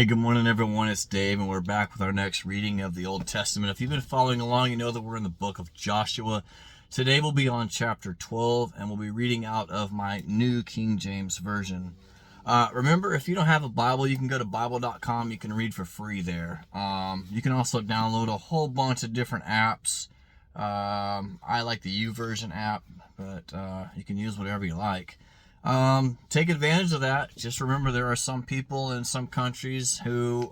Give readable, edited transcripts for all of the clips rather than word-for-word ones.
Hey, good morning, everyone. It's Dave, and we're back with our next reading of the Old Testament. If you've been following along, you know that we're in the book of Joshua. Today we'll be on chapter 12, and we'll be reading out of my New King James Version. Remember, if you don't have a Bible, you can go to Bible.com. You can read for free there. You can also download a whole bunch of different apps. I like the YouVersion app, but you can use whatever you like. Take advantage of that. Just remember, there are some people in some countries who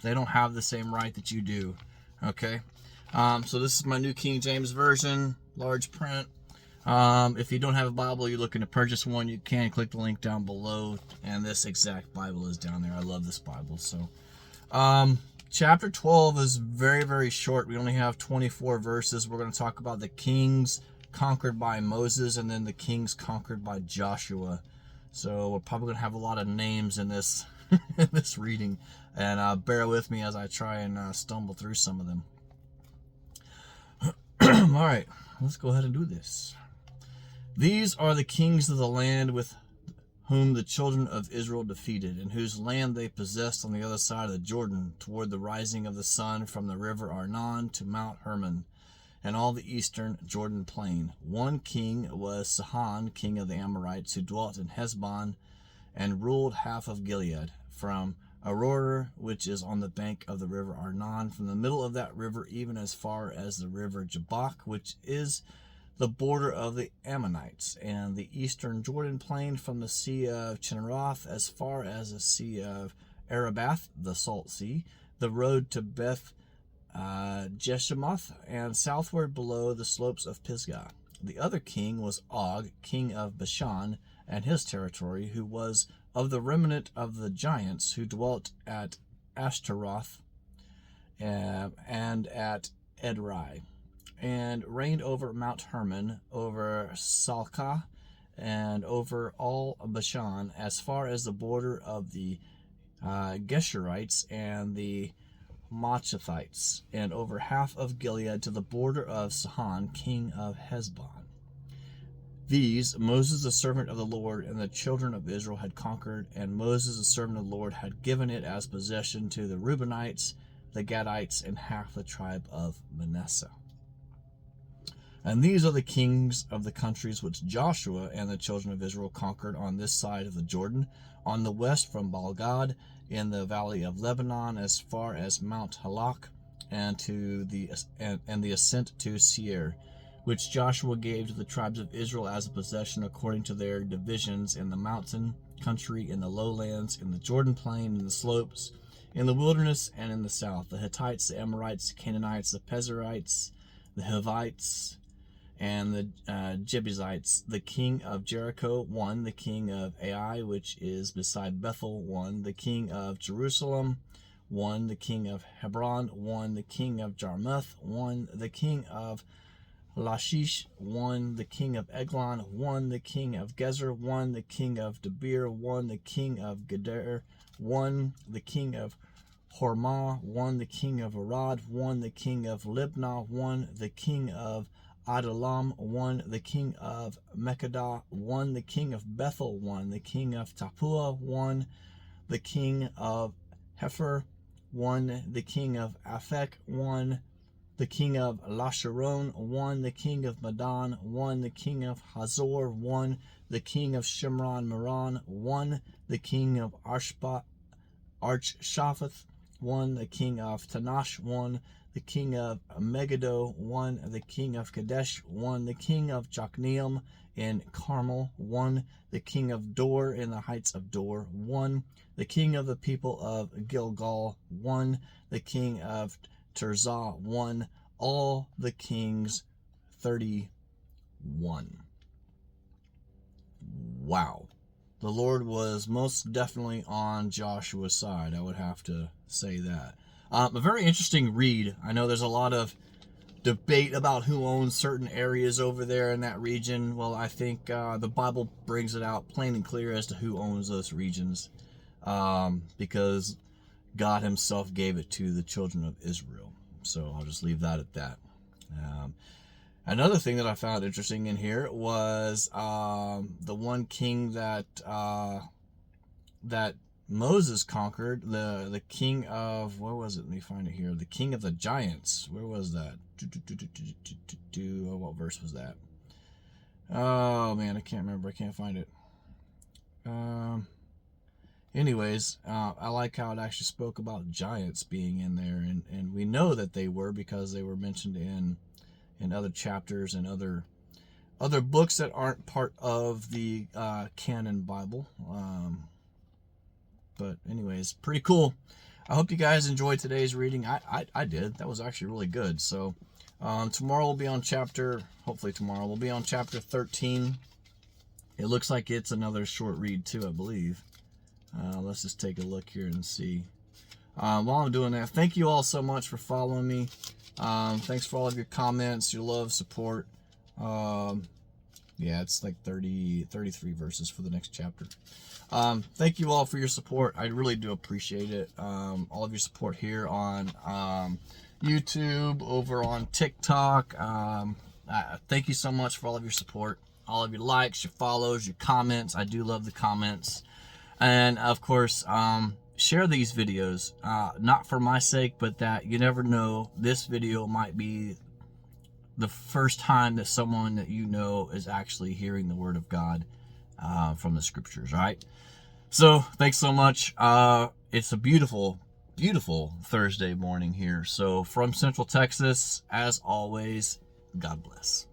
they don't have the same right that you do. Okay. So this is my New King James Version, large print. If you don't have a Bible, you're looking to purchase one, you can click the link down below, and this exact Bible is down there. I love this Bible. So chapter 12 is very, very short. We only have 24 verses. We're going to talk about the kings conquered by Moses and then the kings conquered by Joshua. So we're probably going to have a lot of names in this in this reading, and bear with me as I try and stumble through some of them. All right, let's go ahead and do this. These are the kings of the land with whom the children of Israel defeated, and whose land they possessed on the other side of the Jordan, toward the rising of the sun from the river Arnon to Mount Hermon, and all the eastern Jordan plain. One king was Sihon, king of the Amorites, who dwelt in Heshbon and ruled half of Gilead, from Aroer, which is on the bank of the river Arnon, from the middle of that river even as far as the river Jabbok, which is the border of the Ammonites, and the eastern Jordan plain from the sea of Chinneroth as far as the sea of Arabath, the salt sea, the road to Beth Jeshemoth, and southward below the slopes of Pisgah. The other king was Og, king of Bashan, and his territory, who was of the remnant of the giants who dwelt at Ashtaroth and at Edrei, and reigned over Mount Hermon, over Salcah, and over all Bashan, as far as the border of the Geshurites and the Machathites, and over half of Gilead to the border of Sihon, king of Heshbon. These Moses the servant of the Lord and the children of Israel had conquered, and Moses the servant of the Lord had given it as possession to the Reubenites, the Gadites, and half the tribe of Manasseh. And these are the kings of the countries which Joshua and the children of Israel conquered on this side of the Jordan, on the west from Baal-gad, in the valley of Lebanon, as far as Mount Halak, and the ascent to Seir, which Joshua gave to the tribes of Israel as a possession according to their divisions, in the mountain country, in the lowlands, in the Jordan plain, in the slopes, in the wilderness, and in the south, the Hittites, the Amorites, the Canaanites, the Perizzites, the Hivites, and the Jebusites. The king of Jericho, one, the king of Ai, which is beside Bethel, one, the king of Jerusalem, one, the king of Hebron, one, the king of Jarmuth, one, the king of Lachish, one, the king of Eglon, one, the king of Gezer, one, the king of Debir, one, the king of Geder, one, the king of Hormah, one, the king of Arad, one, the king of Libnah, one, the king of Adullam, one, the king of Mekkedah, one, the king of Bethel, one, the king of Tapua, one, the king of Hepher, one, the king of Aphek, one, the king of Lasharon, one, the king of Madon, one, the king of Hazor, one, the king of Shimron Meron, one, the king of Archshapheth, one, the king of Tanash, one, the king of Megiddo, one, the king of Kadesh, one, the king of Jokneam in Carmel, one, the king of Dor in the heights of Dor, one, the king of the people of Gilgal, one, the king of Tirzah, one, all the kings 31. Wow. The Lord was most definitely on Joshua's side. I would have to say that. A very interesting read. I know there's a lot of debate about who owns certain areas over there in that region. Well, I think the Bible brings it out plain and clear as to who owns those regions, because God himself gave it to the children of Israel. So I'll just leave that at that. Another thing that I found interesting in here was the one king that Moses conquered, the king of, what was it? Let me find it here. The king of the giants. Where was that? Oh, what verse was that? Oh man, I can't remember. I can't find it. Anyways, I like how it actually spoke about giants being in there, and we know that they were because they were mentioned in other chapters and other books that aren't part of the canon Bible. But anyways, pretty cool. I hope you guys enjoyed today's reading. I did. That was actually really good. So tomorrow we'll be on hopefully tomorrow we'll be on chapter 13. It looks like it's another short read too, I believe. Let's just take a look here and see. While I'm doing that, thank you all so much for following me. Thanks for all of your comments, your love, support. Yeah, it's like 33 verses for the next chapter. Thank you all for your support. I really do appreciate it. All of your support here on YouTube, over on TikTok. Thank you so much for all of your support, all of your likes, your follows, your comments. I do love the comments. And of course, share these videos, not for my sake, but that you never know, this video might be the first time that someone that you know is actually hearing the word of God from the scriptures, right? So thanks so much. It's a beautiful, beautiful Thursday morning here. So from Central Texas, as always, God bless.